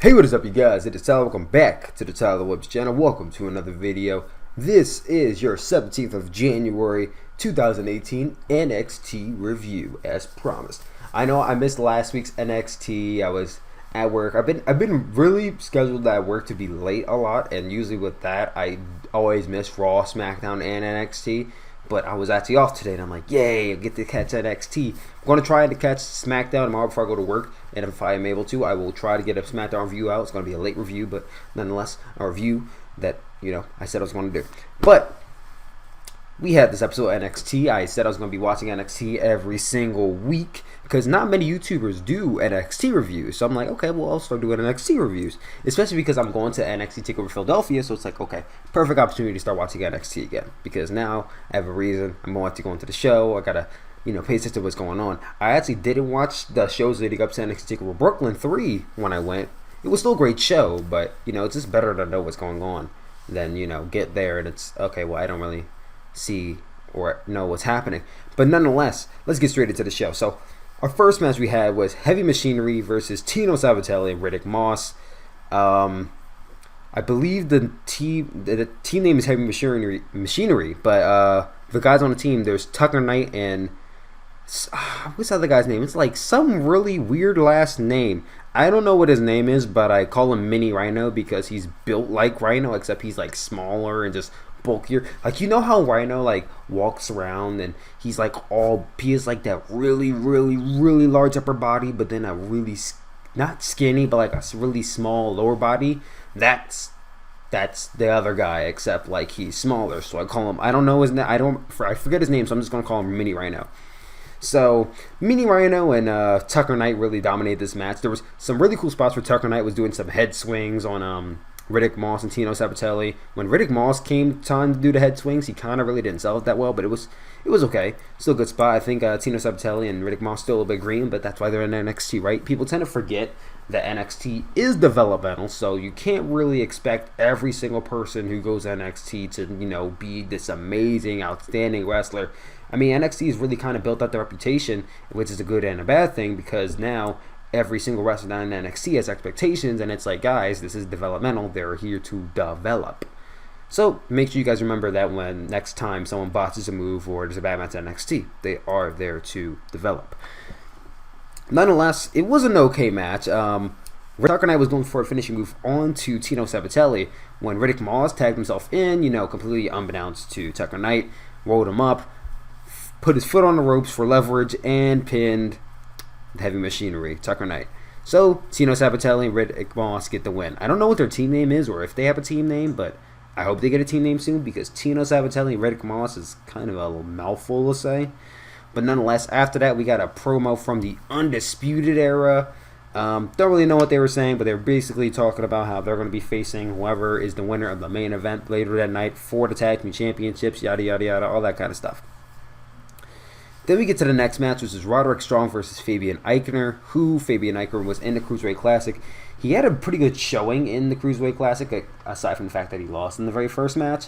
Hey, what is up, you guys? It is Tyler. Welcome back to the Tyler Webs channel. Welcome to another video. This is your 17th of January 2018 NXT review, as promised. I know I missed last week's NXT. I was at work. I've been really scheduled at work to be late a lot, and usually with that I always miss Raw, SmackDown, and NXT. But I was actually off today, and I'm like, yay, I get to catch NXT. I'm going to try to catch SmackDown tomorrow before I go to work, and if I am able to, I will try to get a SmackDown review out. It's going to be a late review, but nonetheless, a review that, I said I was going to do. But we had this episode of NXT. I said I was going to be watching NXT every single week because not many YouTubers do NXT reviews. So I'm like, okay, well, I'll start doing NXT reviews, especially because I'm going to NXT TakeOver Philadelphia. So it's like, okay, perfect opportunity to start watching NXT again because now I have a reason. I'm going to go into the show. I got to, pay attention to what's going on. I actually didn't watch the shows leading up to NXT TakeOver Brooklyn 3 when I went. It was still a great show, but, it's just better to know what's going on than, get there and it's, okay, well, I don't really see or know what's happening. But nonetheless, let's get straight into the show. So our first match we had was Heavy Machinery versus Tino Sabatelli and Riddick Moss. I believe the team name is Heavy Machinery, but the guys on the team, there's Tucker Knight and what's the other guy's name? It's like some really weird last name. I don't know what his name is, but I call him Mini Rhino because he's built like Rhino, except he's like smaller and just bulkier. Like, how Rhino like walks around and he has like that really large upper body, but then a really not skinny, but like a really small lower body. That's the other guy, except like he's smaller. So I call him, I don't know his name, I forget his name, so I'm just gonna call him Mini Rhino. So Mini Rhino and Tucker Knight really dominated this match. There was some really cool spots where Tucker Knight was doing some head swings on Riddick Moss and Tino Sabatelli. When Riddick Moss came time to do the head swings, he kind of really didn't sell it that well, but it was okay. Still a good spot. I think Tino Sabatelli and Riddick Moss still a little bit green, but that's why they're in NXT, right? People tend to forget that NXT is developmental, so you can't really expect every single person who goes to NXT to, be this amazing, outstanding wrestler. I mean, NXT has really kind of built up their reputation, which is a good and a bad thing, because now every single wrestler down in NXT has expectations, and it's like, guys, this is developmental. They're here to develop. So make sure you guys remember that when next time someone botches a move or there's a bad match at NXT, they are there to develop. Nonetheless, it was an okay match. Tucker Knight was going for a finishing move onto Tino Sabatelli when Riddick Moss tagged himself in, completely unbeknownst to Tucker Knight, rolled him up, put his foot on the ropes for leverage, and pinned Heavy Machinery, Tucker Knight. So Tino Sabatelli and Riddick Moss get the win. I don't know what their team name is or if they have a team name, but I hope they get a team name soon because Tino Sabatelli and Riddick Moss is kind of a mouthful to say. But nonetheless, after that, we got a promo from the Undisputed Era. Don't really know what they were saying, but they're basically talking about how they're going to be facing whoever is the winner of the main event later that night for the Tag Team Championships, yada, yada, yada, all that kind of stuff. Then we get to the next match, which is Roderick Strong versus Fabian Aichner, who Fabian Aichner was in the Cruiserweight Classic. He had a pretty good showing in the Cruiserweight Classic, aside from the fact that he lost in the very first match.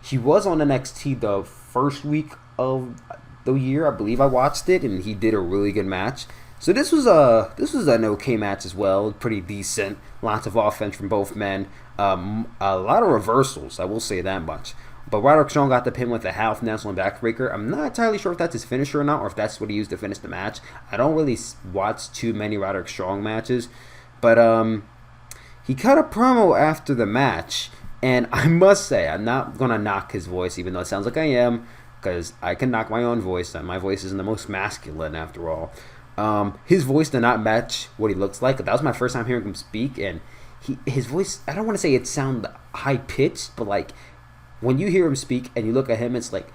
He was on NXT the first week of the year, I believe I watched it, and he did a really good match. So this was an okay match as well, pretty decent. Lots of offense from both men. A lot of reversals, I will say that much. But Roderick Strong got the pin with a half Nelson backbreaker. I'm not entirely sure if that's his finisher or not, or if that's what he used to finish the match. I don't really watch too many Roderick Strong matches. But he cut a promo after the match, and I must say, I'm not going to knock his voice, even though it sounds like I am, because I can knock my own voice, and my voice isn't the most masculine after all. His voice did not match what he looks like. That was my first time hearing him speak, and his voice, I don't want to say it sounded high-pitched, but like, when you hear him speak and you look at him, it's like,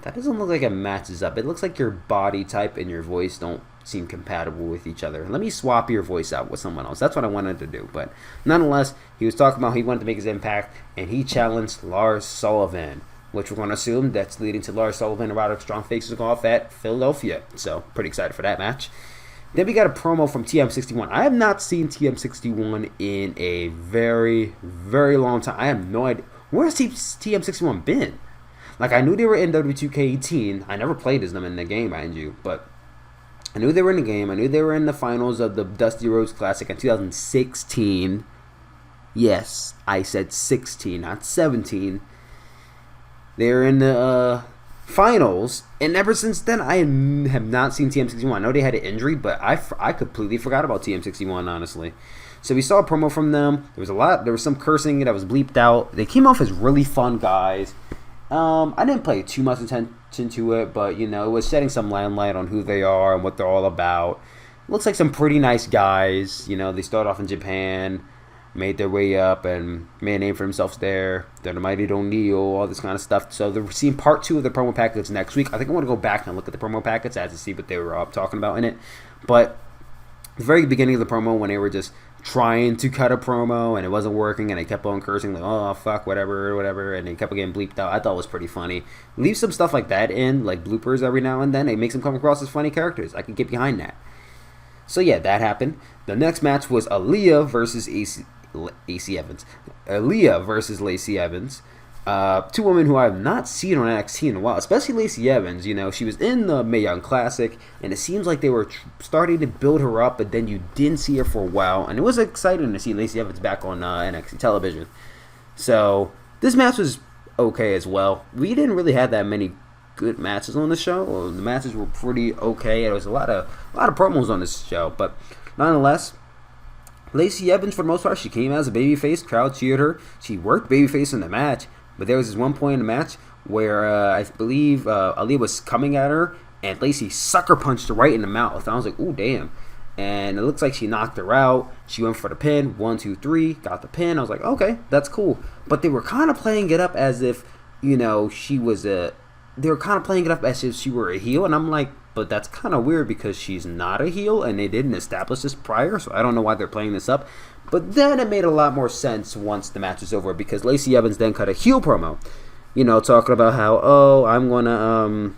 that doesn't look like it matches up. It looks like your body type and your voice don't seem compatible with each other. Let me swap your voice out with someone else. That's what I wanted to do. But nonetheless, he was talking about he wanted to make his impact, and he challenged Lars Sullivan, which we're going to assume that's leading to Lars Sullivan and Roderick Strong facing off at Philadelphia. So pretty excited for that match. Then we got a promo from TM61. I have not seen TM61 in a very, very long time. I have no idea. Where has TM61 been? Like, I knew they were in WWE 2K18. I never played as them in the game, mind you. But I knew they were in the game. I knew they were in the finals of the Dusty Rhodes Classic in 2016. Yes, I said 16, not 17. They're in the finals, and ever since then, I have not seen TM61. I know they had an injury, but I completely forgot about TM61, honestly. So we saw a promo from them. There was some cursing that was bleeped out. They came off as really fun guys. I didn't pay too much attention to it, but, it was shedding some limelight on who they are and what they're all about. Looks like some pretty nice guys. They started off in Japan, made their way up, and made a name for themselves there. They're the Mighty O'Neil, all this kind of stuff. So they're seeing part 2 of the promo package next week. I think I want to go back and look at the promo package as to see what they were talking about in it. But the very beginning of the promo, when they were just trying to cut a promo and it wasn't working and they kept on cursing like, oh fuck, whatever, and they kept getting bleeped out, I thought it was pretty funny. Leave some stuff like that in, like bloopers every now and then. It makes them come across as funny characters. I can get behind that. So yeah, that happened. The next match was Aaliyah versus Lacey Evans. Aaliyah versus Lacey Evans. Two women who I have not seen on NXT in a while, especially Lacey Evans. She was in the Mae Young Classic, and it seems like they were starting to build her up, but then you didn't see her for a while, and it was exciting to see Lacey Evans back on NXT television. So this match was okay as well. We didn't really have that many good matches on the show. The matches were pretty okay. There was a lot of promos on this show, but nonetheless, Lacey Evans, for the most part, she came as a babyface. Crowd cheered her. She worked babyface in the match. But there was this one point in the match where I believe Aaliyah was coming at her, and Lacey sucker punched her right in the mouth. And I was like, ooh, damn. And it looks like she knocked her out. She went for the pin. 1, 2, 3. Got the pin. I was like, okay, that's cool. But they were kind of playing it up as if, she was a... They were kind of playing it up as if she were a heel. And I'm like, but that's kind of weird because she's not a heel. And they didn't establish this prior. So I don't know why they're playing this up. But then it made a lot more sense once the match was over, because Lacey Evans then cut a heel promo, talking about how, I'm going to,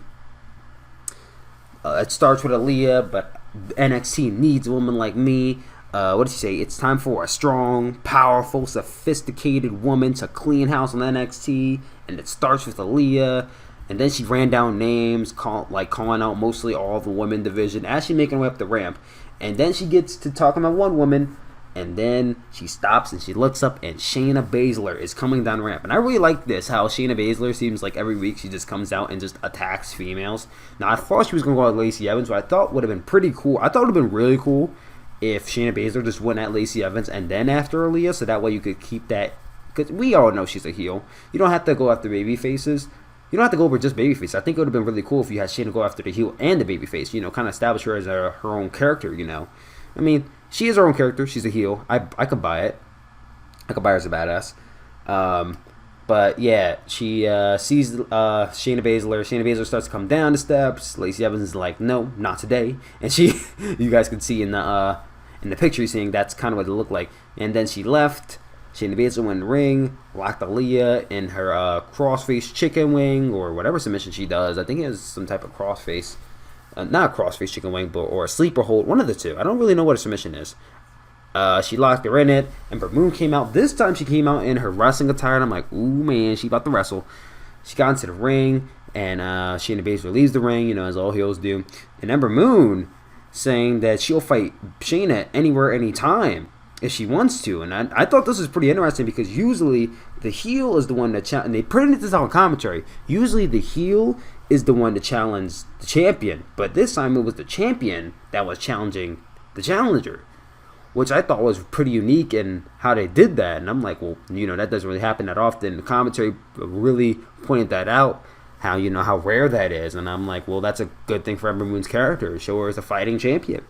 it starts with Aaliyah, but NXT needs a woman like me. What did she say? It's time for a strong, powerful, sophisticated woman to clean house on NXT, and it starts with Aaliyah. And then she ran down names, calling out mostly all the women division as she's making her way up the ramp. And then she gets to talking about one woman, and then she stops and she looks up, and Shayna Baszler is coming down the ramp. And I really like this, how Shayna Baszler seems like every week she just comes out and just attacks females. Now, I thought she was going to go at Lacey Evans, but I thought would have been pretty cool. I thought it would have been really cool if Shayna Baszler just went at Lacey Evans and then after Aaliyah, so that way you could keep that. Because we all know she's a heel. You don't have to go after baby faces. You don't have to go over just babyface. I think it would have been really cool if you had Shayna go after the heel and the babyface. Kind of establish her as her own character, I mean, she is her own character. She's a heel. I could buy it. I could buy her as a badass. But yeah, she sees Shayna Baszler. Shayna Baszler starts to come down the steps. Lacey Evans is like, no, not today. And you guys can see in the picture, saying that's kind of what it looked like. And then she left. Shayna Baszler went in the ring, locked Aaliyah in her crossface chicken wing or whatever submission she does. I think it is some type of crossface. Not a crossface chicken wing, or a sleeper hold. One of the two. I don't really know what a submission is. She locked her in it. Ember Moon came out. This time she came out in her wrestling attire. And I'm like, ooh, man, she about to wrestle. She got into the ring. And Shayna Baszler leaves the ring, as all heels do. And Ember Moon saying that she'll fight Shayna anywhere, anytime, if she wants to. And I thought this was pretty interesting, because usually the heel is the one that and they put this on commentary. Usually the heel is the one to challenge the champion, but this time it was the champion that was challenging the challenger, which I thought was pretty unique in how they did that. And I'm like, well, that doesn't really happen that often. The commentary really pointed that out, how how rare that is. And I'm like, well, that's a good thing for Ember Moon's character, show her as a fighting champion.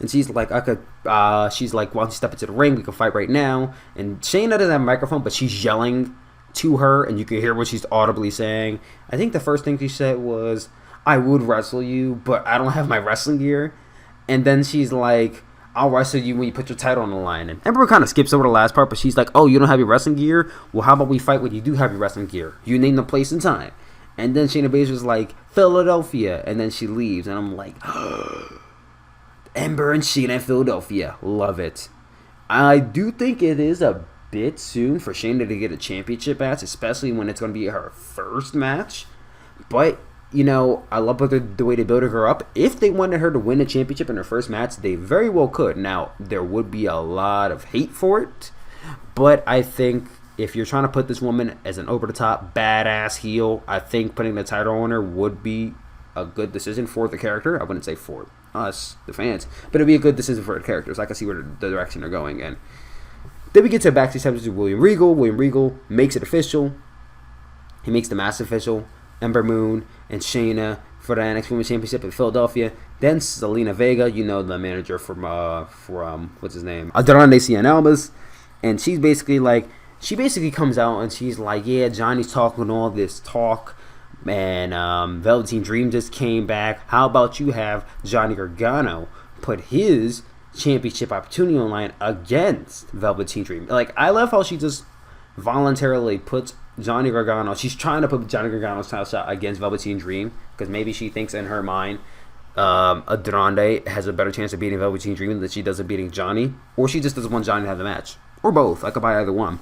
And she's like, she's like, why don't you step into the ring? We can fight right now. And Shayna doesn't have a microphone, but she's yelling to her, and you can hear what she's audibly saying. I think the first thing she said was, I would wrestle you, but I don't have my wrestling gear. And then she's like, I'll wrestle you when you put your title on the line. And Ember kind of skips over the last part, but she's like, oh, you don't have your wrestling gear? Well, how about we fight when you do have your wrestling gear? You name the place and time. And then Shayna Baszler's like, Philadelphia. And then she leaves, and I'm like, Ember and Shayna in Philadelphia. Love it. I do think it is a bit soon for Shayna to get a championship match, especially when it's going to be her first match. But I love the way they built her up. If they wanted her to win a championship in her first match, they very well could. Now, there would be a lot of hate for it, but I think if you're trying to put this woman as an over-the-top, badass heel, I think putting the title on her would be a good decision for the character. I wouldn't say for us, the fans, but it'd be a good decision for the characters. I can see where the direction they're going in. Then we get to a backstage episode with William Regal. William Regal makes it official. He makes the match official. Ember Moon and Shayna for the NXT Women's Championship in Philadelphia. Then Zelina Vega, the manager from what's his name? Andrade Cien Almas. And she basically comes out and she's like, yeah, Johnny's talking all this talk. And Velveteen Dream just came back. How about you have Johnny Gargano put his championship opportunity on line against Velveteen Dream? Like, I love how she just voluntarily puts Johnny Gargano. She's trying to put Johnny Gargano's title shot against Velveteen Dream because maybe she thinks in her mind Andrade has a better chance of beating Velveteen Dream than she does of beating Johnny, or she just doesn't want Johnny to have the match, or both. I could buy either one.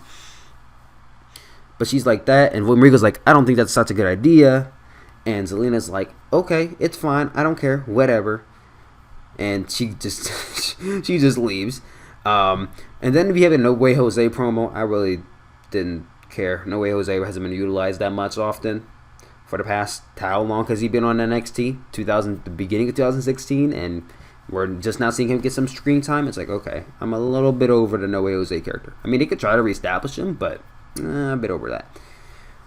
But she's like that, and William Regal's like, I don't think that's such a good idea. And Zelina's like, okay, it's fine, I don't care, whatever. And she just leaves. And then we have a No Way Jose promo. I really didn't care. No Way Jose hasn't been utilized that much often for the past how long has he been on NXT? The beginning of 2016, and we're just now seeing him get some screen time. It's like, okay, I'm a little bit over the No Way Jose character. I mean, they could try to reestablish him, but a bit over that.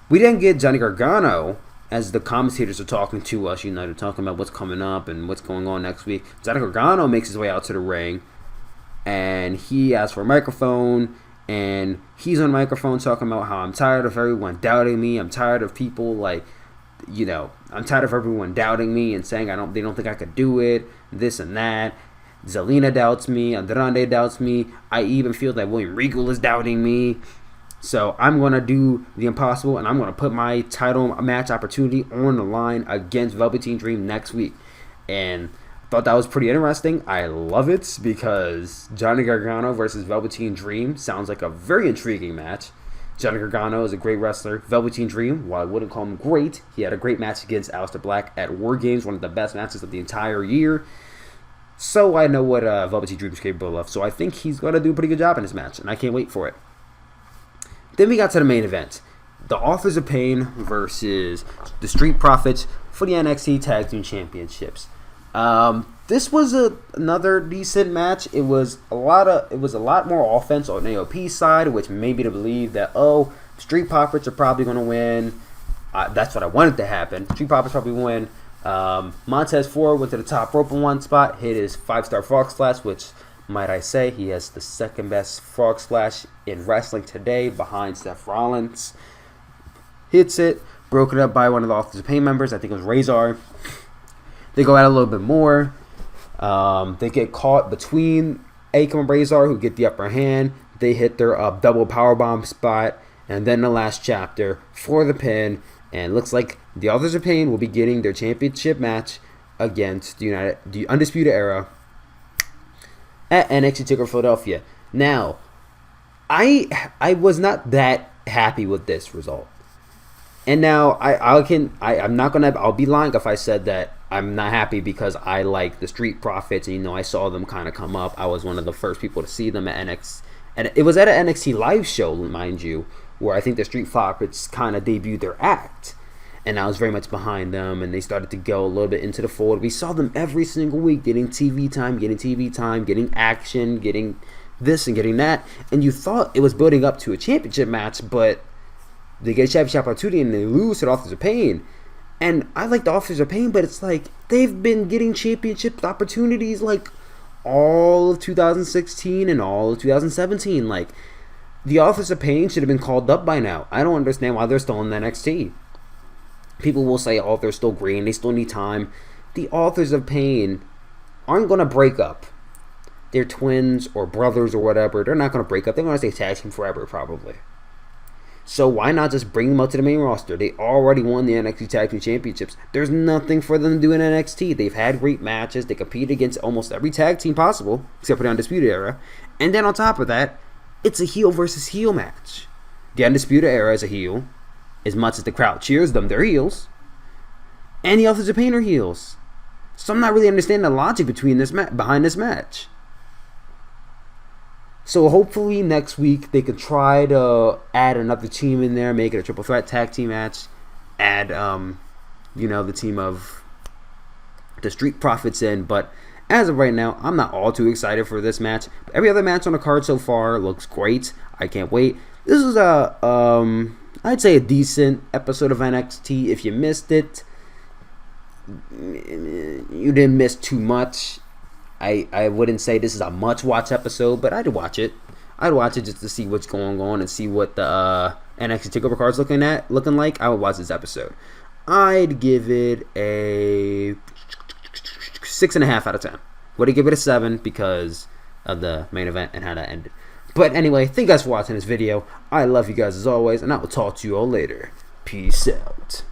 We then get Johnny Gargano as the commentators are talking to us. They're talking about what's coming up and what's going on next week. Johnny Gargano makes his way out to the ring, and he asks for a microphone. And he's on the microphone talking about how I'm tired of everyone doubting me. I'm tired of people I'm tired of everyone doubting me and saying they don't think I could do it, this and that. Zelina doubts me. Andrade doubts me. I even feel that William Regal is doubting me. So I'm going to do the impossible, and I'm going to put my title match opportunity on the line against Velveteen Dream next week. And thought that was pretty interesting. I love it because Johnny Gargano versus Velveteen Dream sounds like a very intriguing match. Johnny Gargano is a great wrestler. Velveteen Dream, while I wouldn't call him great, he had a great match against Aleister Black at War Games, one of the best matches of the entire year. So I know what Velveteen Dream is capable of. So I think he's going to do a pretty good job in this match, and I can't wait for it. Then we got to the main event. The Authors of Pain versus the Street Profits for the NXT Tag Team Championships. This was another decent match. It was a lot more offense on AOP's side, which made me to believe that Street Profits are probably going to win. That's what I wanted to happen. Street Profits probably win. Montez Ford went to the top rope in one spot, hit his 5-star frog splash, which, might I say, he has the second best frog splash in wrestling today, behind Seth Rollins. Hits it, broken up by one of the Authors of Pain members. I think it was Razor. They go out a little bit more. They get caught between Akam and Razor, who get the upper hand. They hit their double powerbomb spot. And then the last chapter for the pin. And looks like the Authors of Pain will be getting their championship match against the Undisputed Era at NXT TakeOver Philadelphia. Now, I was not that happy with this result. And now I'll be lying if I said that I'm not happy because I like the Street Profits and I saw them kind of come up. I was one of the first people to see them at NXT, and it was at an NXT live show, mind you, where I think the Street Profits kind of debuted their act, and I was very much behind them, and they started to go a little bit into the fold. We saw them every single week getting TV time, getting action, getting this and getting that, and you thought it was building up to a championship match, but they get a championship opportunity and they lose to the Authors of Pain. And I like the Authors of Pain, but it's like they've been getting championship opportunities like all of 2016 and all of 2017. Like, the Authors of Pain should have been called up by now. I don't understand why they're still in the NXT. People will say, they're still green, they still need time. The Authors of Pain aren't going to break up. They're twins or brothers or whatever. They're not going to break up. They're going to stay tag team forever, probably. So why not just bring them up to the main roster? They already won the NXT Tag Team Championships. There's nothing for them to do in NXT. They've had great matches. They compete against almost every tag team possible, except for the Undisputed Era. And then on top of that, it's a heel versus heel match. The Undisputed Era is a heel. As much as the crowd cheers them, they're heels. and the Authors of Pain are heels. So I'm not really understanding the logic between behind this match. So hopefully next week they could try to add another team in there, make it a triple threat tag team match, add the team of the Street Profits in. But as of right now, I'm not all too excited for this match. But every other match on the card so far looks great. I can't wait. This is I'd say a decent episode of NXT. If you missed it, you didn't miss too much. I wouldn't say this is a much-watch episode, but I'd watch it. I'd watch it just to see what's going on and see what the NXT TakeOver card's looking like. I would watch this episode. I'd give it a 6.5 out of 10. Would I give it a 7 because of the main event and how that ended? But anyway, thank you guys for watching this video. I love you guys as always, and I will talk to you all later. Peace out.